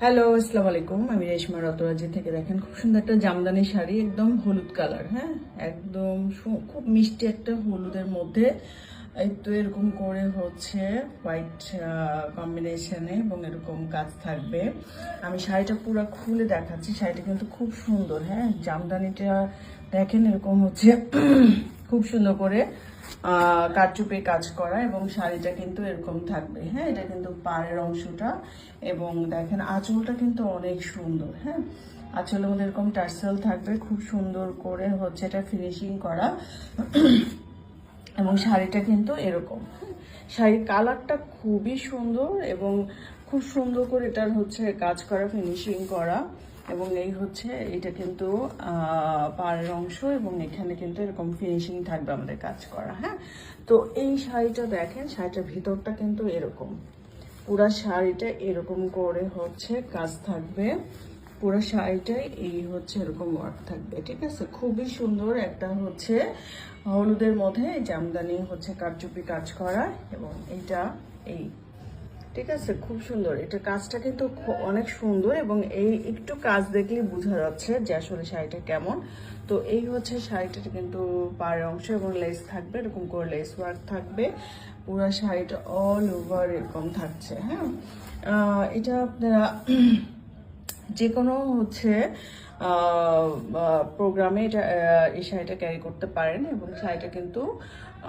Hello, আসসালামু আলাইকুম। আমি রেশমা রতরাজি থেকে। দেখেন খুব সুন্দর একটা জামদানি শাড়ি, একদম হলুদ কালার। হ্যাঁ, একদম খুব মিষ্টি একটা হলুদের মধ্যে একটু এরকম করে হচ্ছে হোয়াইট কম্বিনেশনে এবং এরকম কাজ থাকবে। আমি শাড়িটা পুরো খুলে দেখাচ্ছি। শাড়িটা কিন্তু খুব সুন্দর। হ্যাঁ, জামদানিটা দেখেন এরকম হচ্ছে খুব সুন্দর করে কারচুপি কাজ করা এবং শাড়িটা কিন্তু এরকম থাকবে। হ্যাঁ, এটা কিন্তু পাড়ের অংশটা এবং দেখেন আঁচলটা কিন্তু অনেক সুন্দর। হ্যাঁ, আঁচলের মধ্যে এরকম টার্সেল থাকবে, খুব সুন্দর করে হচ্ছে এটা ফিনিশিং করা এবং শাড়িটা কিন্তু এরকম। শাড়ির কালারটা খুবই সুন্দর এবং খুব সুন্দর করে এটার হচ্ছে কাজ করা, ফিনিশিং করা এবং এই হচ্ছে এটা কিন্তু পাড়ের অংশ এবং এখানে কিন্তু এরকম ফিনিশিং থাকবে আমাদের কাজ করা। হ্যাঁ, তো এই শাড়িটা দেখেন, শাড়িটার ভিতরটা কিন্তু এরকম, পুরা শাড়িটা এরকম করে হচ্ছে কাজ থাকবে। পুরো শাড়িটাই এই হচ্ছে এরকম ওয়ার্ক থাকবে। ঠিক আছে, খুবই সুন্দর একটা হচ্ছে হলুদের মধ্যে জামদানি হচ্ছে কারচুপি কাজ করা এবং এইটা এই, ঠিক আছে, খুব সুন্দর। এটা কাজটা কিন্তু অনেক সুন্দর এবং এই একটু কাজ দেখলে বোঝা যাচ্ছে যে আসলে শাড়িটা কেমন। তো এই হচ্ছে শাড়িটা কিন্তু পাড়ের অংশ এবং লেস থাকবে, এরকম করে লেস ওয়ার্ক থাকবে। পুরো শাড়িটা অল ওভার এরকম থাকছে। হ্যাঁ, এটা আপনারা যে কোনো হচ্ছে প্রোগ্রামে এটা এই শাড়িটা ক্যারি করতে পারেন এবং শাড়িটা কিন্তু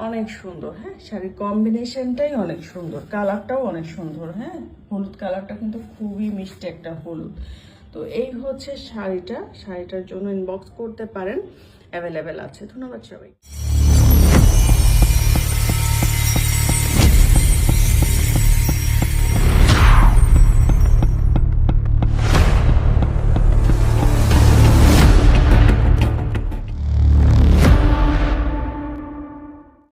অনেক সুন্দর। হ্যাঁ, শাড়ির কম্বিনেশনটাই অনেক সুন্দর, কালারটাও অনেক সুন্দর। হ্যাঁ, হলুদ কালারটা কিন্তু খুবই মিষ্টি একটা হলুদ। তো এই হচ্ছে শাড়িটার জন্য ইনবক্স করতে পারেন, অ্যাভেলেবেল আছে। ধন্যবাদ সবাই।